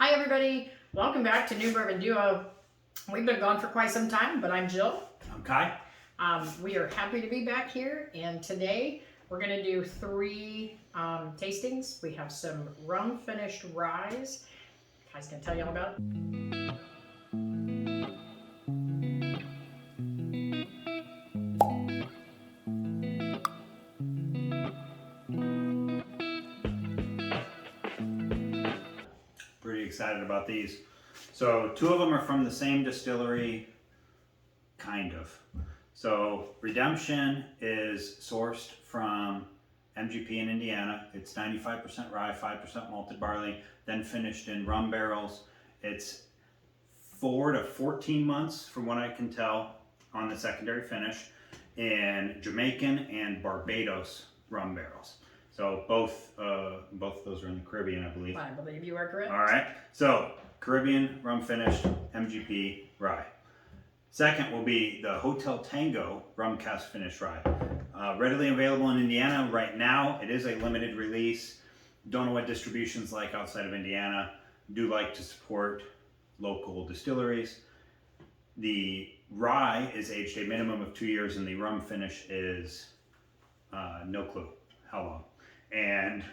Hi everybody, welcome back to New Bourbon Duo. We've been gone for quite some time, but I'm Jill. I'm Kai. We are happy to be back here, and today we're going to do three tastings. We have some Rum Finished Ryes. Kai's going to tell you all about it. Pretty excited about these. So two of them are from the same distillery, kind of. So Redemption is sourced from MGP in Indiana. It's 95% rye, 5% malted barley, then finished in rum barrels. It's 4 to 14 months from what I can tell on the secondary finish in Jamaican and Barbados rum barrels. So both of those are in the Caribbean, I believe. I believe you are correct. All right. So Caribbean rum finished MGP rye. Second will be the Hotel Tango rum cask finished rye. Readily available in Indiana right now. It is a limited release. Don't know what distribution's like outside of Indiana. Do like to support local distilleries. The rye is aged a minimum of 2 years, and the rum finish is no clue how long. And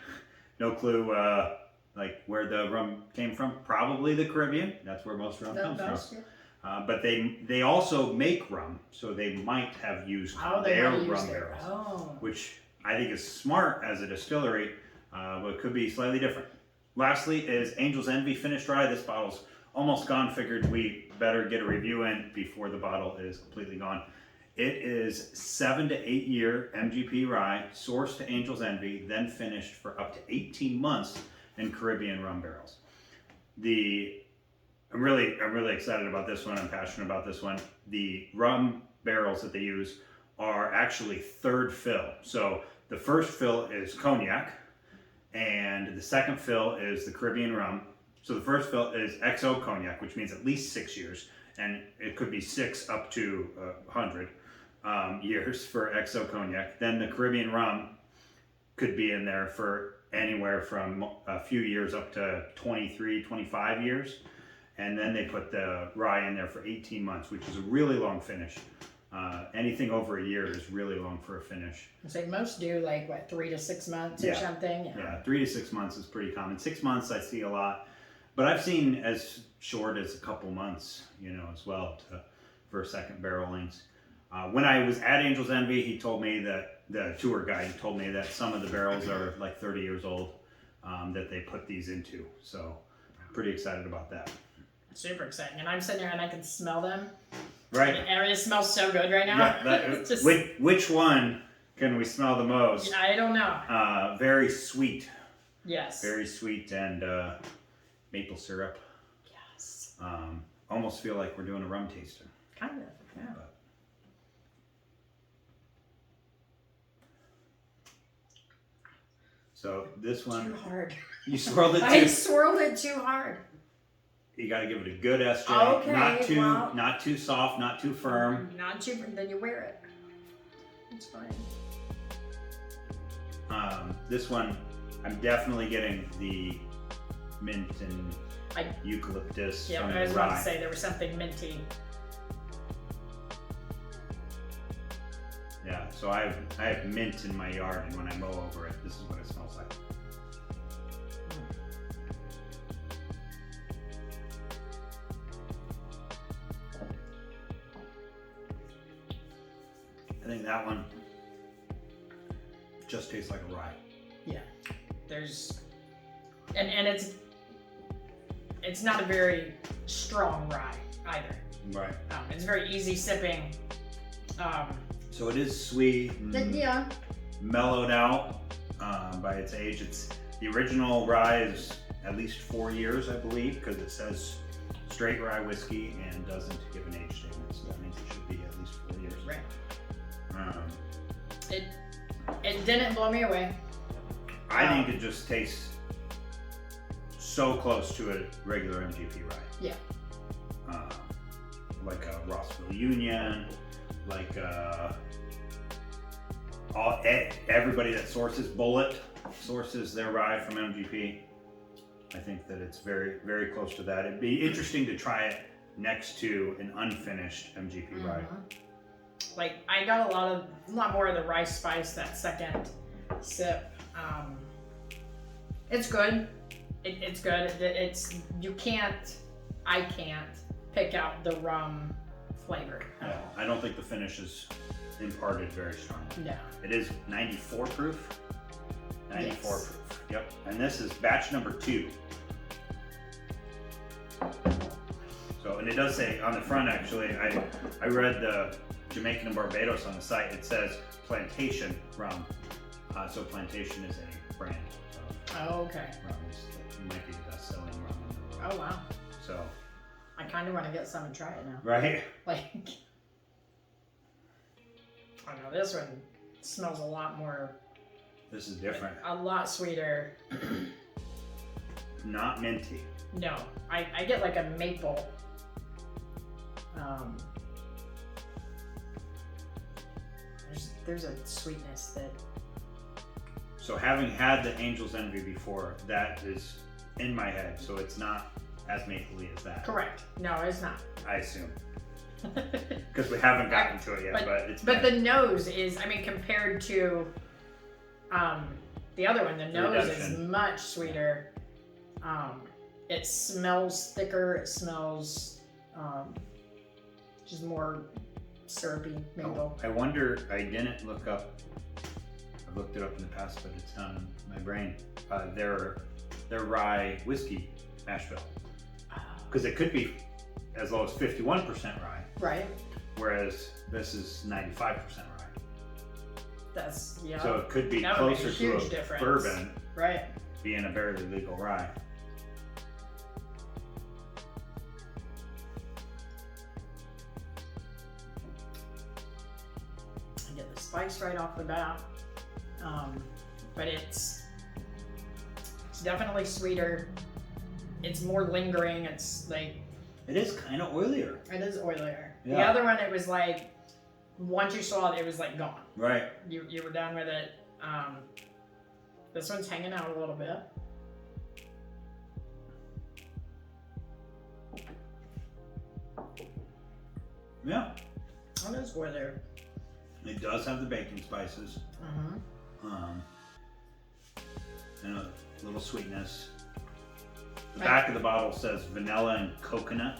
no clue like where the rum came from. Probably the Caribbean. That's where most rum comes from. But they also make rum, so they might have used their rum barrels, which I think is smart as a distillery, but could be slightly different. Lastly is Angel's Envy finished rye. This bottle's almost gone. Figured we better get a review in before the bottle is completely gone. It is 7 to 8 year MGP rye, sourced to Angel's Envy, then finished for up to 18 months in Caribbean rum barrels. I'm really excited about this one. I'm passionate about this one. The rum barrels that they use are actually third fill. So the first fill is cognac, and the second fill is the Caribbean rum. So the first fill is XO cognac, which means at least 6 years, and it could be 6 up to 100 years for XO cognac. Then the Caribbean rum could be in there for anywhere from a few years up to 23, 25 years. And then they put the rye in there for 18 months, which is a really long finish. Anything over a year is really long for a finish. So most do like what, 3 to 6 months or something? Yeah, 3 to 6 months is pretty common. 6 months I see a lot, but I've seen as short as a couple months, as well for second barrelings. When I was at Angel's Envy, he told me that the tour guide told me that some of the barrels are like 30 years old that they put these into. So I'm pretty excited about that. Super exciting, and I'm sitting here and I can smell them. Right. And it smells so good right now. Yeah, which one can we smell the most? I don't know. Very sweet. Yes. Very sweet and maple syrup. Yes. Almost feel like we're doing a rum taster. Kind of, yeah. So this one. Too hard. You swirled it too. I swirled it too hard. You got to give it a good SJ. Okay, not too soft, not too firm. Not too firm, then you wear it. It's fine. This one, I'm definitely getting the mint and eucalyptus. Yeah, from I was the rye. about to say there was something minty. Yeah, so I have mint in my yard, and when I mow over it, this is what it smells like. I think that one just tastes like a rye. Yeah, and it's not a very strong rye either. Right. It's very easy sipping. So it is sweet and mellowed out by its age. It's the original rye is at least 4 years, I believe, because it says straight rye whiskey and doesn't give an age statement. So that means it should be at least 4 years. Right. It didn't blow me away. I think it just tastes so close to a regular MGP rye. Yeah. Like a Rossville Union, like everybody that sources Bullet sources their rye from MGP. I think that it's very, very close to that. It'd be interesting to try it next to an unfinished MGP rye. Like I got a lot more of the rice spice that second sip. It's good. It's good. I can't pick out the rum flavor. Yeah, I don't think the finish is imparted very strongly. No. It is 94 proof. 94 Yes. proof. Yep. And this is batch number 2. So, and it does say on the front, actually, I read the Jamaican and Barbados on the site. It says plantation rum. So plantation is a brand of Oh, okay. rum. It might be the best selling rum in the world. Oh wow. So, I kind of want to get some and try it now. right? Like, I know this one smells a lot more. This is different. A lot sweeter. Not minty. No, I get like a maple. There's a sweetness that. So having had the Angel's Envy before, that is in my head. So it's not as mapley as that. Correct. No, it's not. I assume. Because we haven't gotten to it yet, but it's. But the nose is, I mean, compared to the other one, the nose is Redemption. much sweeter. It smells thicker. It smells just more syrupy maple. I wonder. I didn't look up. I've looked it up in the past, but it's not in my brain. Their rye whiskey mash bill, because it could be as low as 51% rye. Right. Whereas this is 95% rye. That's yeah. So it could be That would make a closer to huge a difference. bourbon Right. being a barely legal rye. I get the spice right off the bat, but it's definitely sweeter. It's more lingering. It's like It is kind of oilier. it is oilier. The Yeah. other one, it was like once you saw it, it was like gone. Right. You were done with it. This one's hanging out a little bit. Yeah. It is oilier. It does have the baking spices. And a little sweetness. The back of the bottle says vanilla and coconut.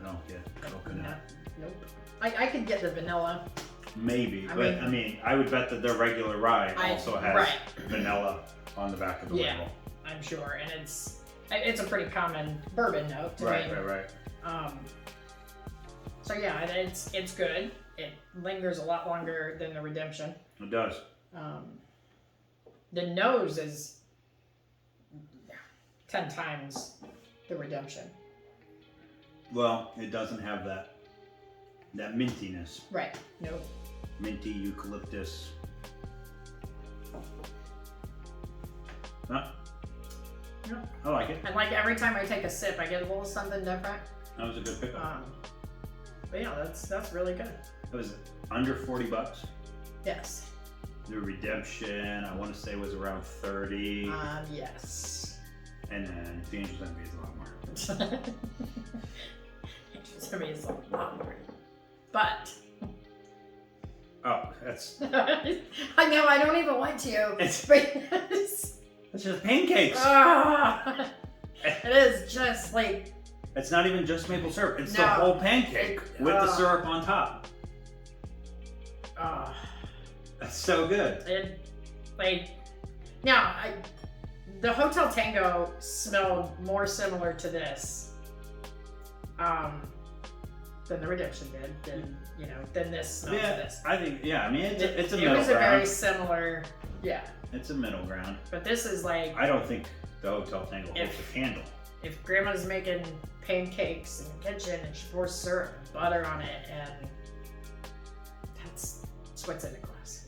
I don't get coconut. Nope. I could get the vanilla. Maybe, I but mean- I would bet that their regular rye also has right. vanilla on the back of the Yeah. label. I'm sure, and it's a pretty common bourbon note to me. Right. So yeah, it's good. It lingers a lot longer than the Redemption. It does. The nose is 10 times the Redemption. Well, it doesn't have that mintiness. Right. Nope. Minty eucalyptus. No. Nope. I like it. And like every time I take a sip, I get a little something different. That was a good pickup. But yeah, that's really good. It was under $40. Yes. The Redemption, I want to say, was around 30, Yes. and then the Angel's Envy is a lot more. To me, it's a lot more. But Oh, that's I know I don't even want to. it's just pancakes. It is just like It's not even just maple syrup. It's the No. whole pancake with the syrup on top. That's so good. it like now the Hotel Tango smelled more similar to this than the Redemption did, than this smells to this. I think, I mean, it's a It middle was a ground. very similar, It's a middle ground. but this is like I don't think the Hotel Tango holds a candle. if grandma's making pancakes in the kitchen and she pours syrup and butter on it, and that's what's in the glass.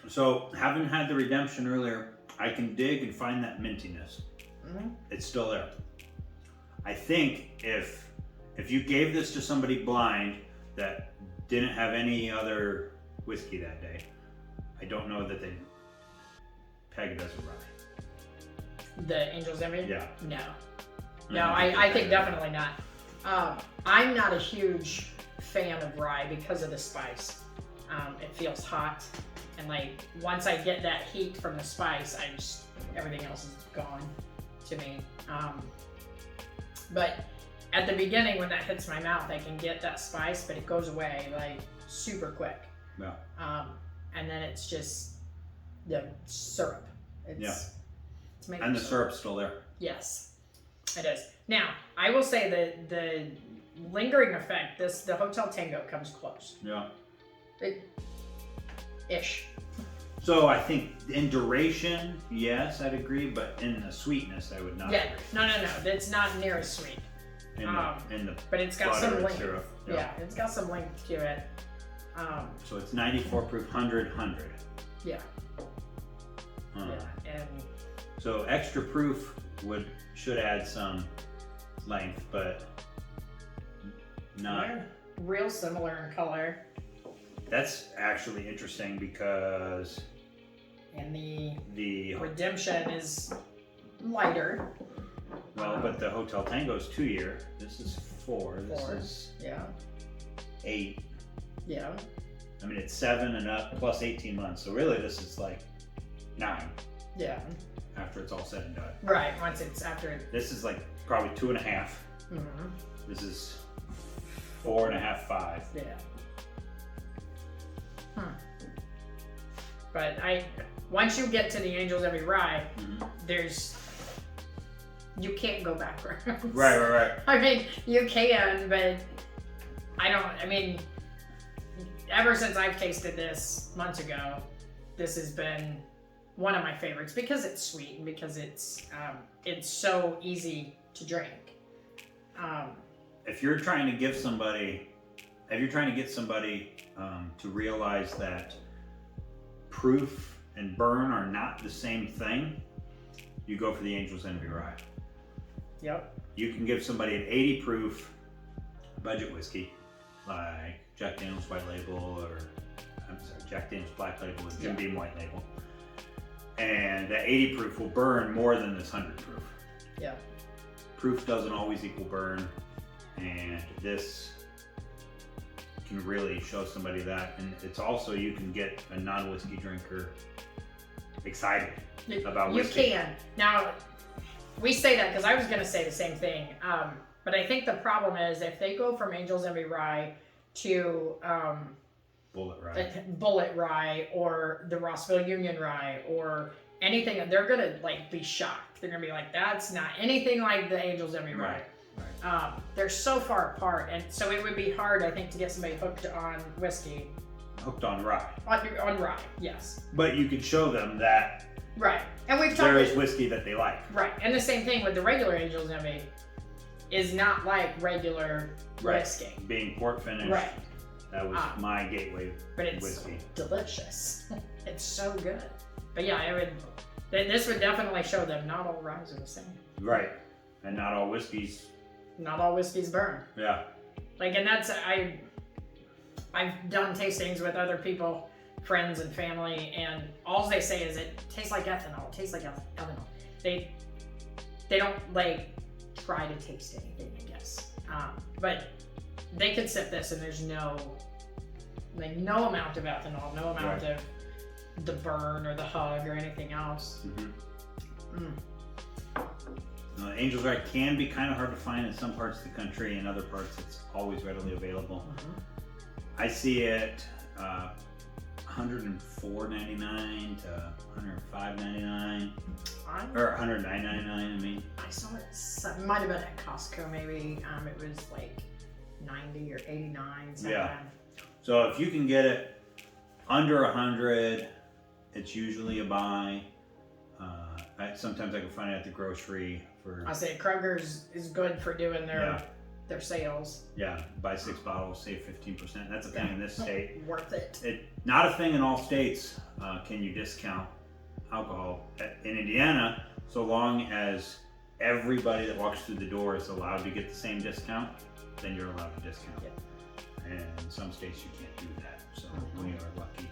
So, having had the Redemption earlier, I can dig and find that mintiness. Mm-hmm. It's still there. I think if you gave this to somebody blind, that didn't have any other whiskey that day, I don't know that they peg it as a rye. The Angel's Envy? Yeah. No. I No, don't think I they think peg it. definitely not. I'm not a huge fan of rye because of the spice. It feels hot, and like once I get that heat from the spice, everything else is gone to me. But at the beginning, when that hits my mouth, I can get that spice, but it goes away like super quick. Yeah. And then it's just the syrup. It's maple And the syrup. syrup's still there. Yes, it is. Now, I will say that the lingering effect, the Hotel Tango comes close. Yeah. Ish. So I think in duration, yes, I'd agree, but in the sweetness, I would not Yeah, agree. no. It's not near as sweet. In the But it's got butter some and length. syrup. Yeah, it's got some length to it. So it's 94 proof, 100. Yeah, Uh, yeah, and So extra proof should add some length, but not. they're real similar in color. That's actually interesting because And the the Redemption is lighter. but the Hotel Tango is 2 year. This is 4. This 4. is Yeah, 8. yeah, I mean, it's 7 and up plus 18 months. So really, this is like 9 yeah. after it's all said and done. Right, once it's after it. This is like probably 2.5. Mm-hmm. This is 4.5, 5. Yeah. But once you get to the Angel's Envy Rye, you can't go backwards. Right. I mean, you can, but ever since I've tasted this months ago, this has been one of my favorites because it's sweet and because it's so easy to drink. If you're trying to get somebody to realize that proof and burn are not the same thing, you go for the Angel's Envy Rye. Yep. You can give somebody an 80 proof budget whiskey like Jack Daniel's White Label Jack Daniel's Black Label and Jim Beam White Label, and that 80 proof will burn more than this 100 proof. Yeah. Proof doesn't always equal burn, and this can really show somebody that. And it's also, you can get a non-whiskey drinker excited about whiskey. You can. Now, we say that because I was going to say the same thing. But I think the problem is if they go from Angel's Envy Rye to Bullet Rye or the Rossville Union Rye or anything, they're going to be shocked. They're going to be like, that's not anything like the Angel's Envy Rye. Right. They're so far apart, and so it would be hard, I think, to get somebody hooked on whiskey. Hooked on rye. On rye, yes. But you could show them that Right, and we've talked. there is whiskey that they like. Right, and the same thing with the regular Angel's Envy is not like regular whiskey. Being port finished. Right. That was my gateway But it's whiskey. delicious. It's so good. But yeah, this would definitely show them not all ryes are the same. Right. And not all whiskeys. Not all whiskeys burn. Yeah. And that's I've done tastings with other people, friends and family, and all they say is it tastes like ethanol. It tastes like ethanol. They don't try to taste anything, I guess. But they could sip this and there's no amount of ethanol, no amount of the burn or the hug or anything else. Angel's Rye can be kind of hard to find in some parts of the country. In other parts, it's always readily available. I see it $104.99 to $105.99 or $109.99. I mean, I saw it. It might have been at Costco, maybe. It was like 90 or 89. Something. Yeah. So if you can get it under 100, it's usually a buy. Sometimes I can find it at the grocery for. I say Kroger's is good for doing their sales. Yeah, buy 6 bottles, save 15%. That's a thing in this state. Worth it. Not a thing in all states. Can you discount alcohol in Indiana? So long as everybody that walks through the door is allowed to get the same discount, then you're allowed to discount. and in some states you can't do that. So we are lucky.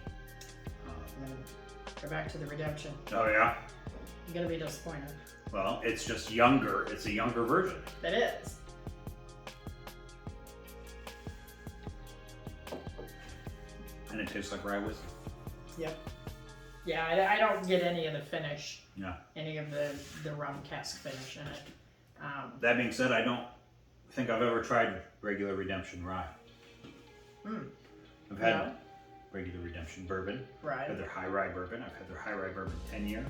Go back to the redemption. Oh yeah. You're gonna be disappointed. Well, it's just younger. It's a younger version. It is. And it tastes like rye whiskey. Yep. Yeah, I don't get any of the finish. Yeah. Any of the rum cask finish in it. That being said, I don't think I've ever tried regular redemption rye. I've had No? regular redemption bourbon. Right. I've had their high rye bourbon. I've had their high rye bourbon 10 year.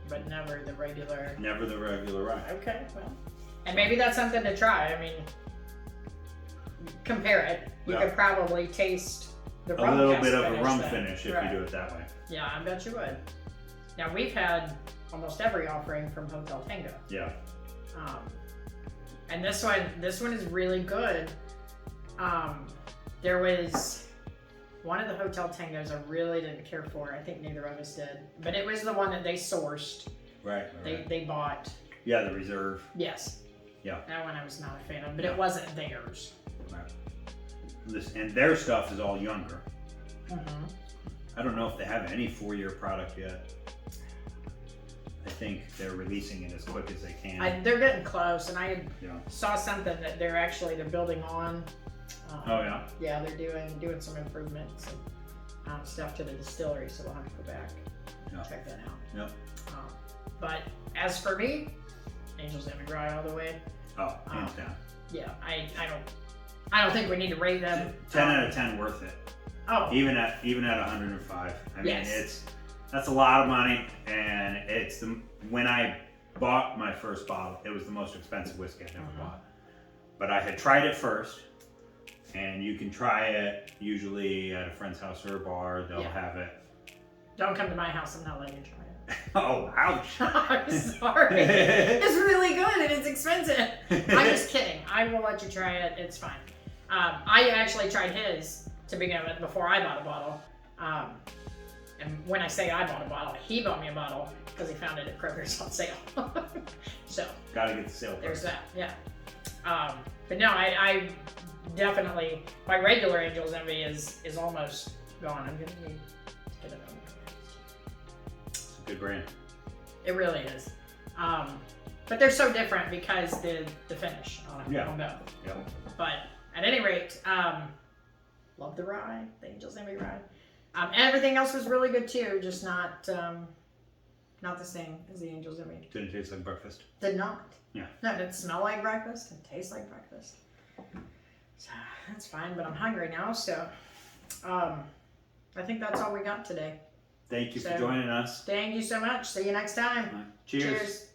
But never the regular. Never the regular rye. Okay, well. And maybe that's something to try. I mean, compare it. You Yeah. could probably taste the A rum little cask bit of a finish rum then. finish if Right. you do it that way. Yeah, I bet you would. Now, we've had almost every offering from Hotel Tango. Yeah. And this one is really good. There was one of the Hotel Tangos I really didn't care for. I think neither of us did. But it was the one that they sourced. Right. They bought. Yeah, the reserve. Yes. Yeah. That one I was not a fan of, but it wasn't theirs. Right. And their stuff is all younger. I don't know if they have any 4-year product yet. I think they're releasing it as quick as they can. They're getting close, and I Yeah. saw something that they're building on. Oh yeah. Yeah, they're doing some improvements and stuff to the distillery, so we'll have to go back and check that out. Yep. But as for me, Angel's Envy Rye all the way. Oh, hands down. Yeah, I don't think we need to rate them. 10 out of 10 worth it. Oh, Even at 105. I mean, Yes. that's a lot of money, and when I bought my first bottle, it was the most expensive whiskey I'd ever bought. But I had tried it first, and you can try it usually at a friend's house or a bar. They'll Yeah. have it. don't come to my house. I'm not letting you try it. Oh, ouch! I'm sorry. It's really good and it's expensive. I'm just kidding. I will let you try it. It's fine. I actually tried his to begin with before I bought a bottle. And when I say I bought a bottle, he bought me a bottle because he found it at Kroger's on sale. So Gotta get the sale there's price. that. Yeah. But no, I definitely, my regular Angel's Envy is almost gone. I'm gonna need to get it on. It's a good brand. It really is. But they're so different because the finish on it. Yeah. On both. Yep. But at any rate, love the rye, the Angel's Envy rye. And everything else was really good too, just not the same as the Angel's Envy. Didn't taste like breakfast. Did not. Yeah. No, it didn't smell like breakfast and taste like breakfast. So that's fine, but I'm hungry now, so I think that's all we got today. Thank you So- for joining us. Thank you so much. See you next time. Cheers. Cheers.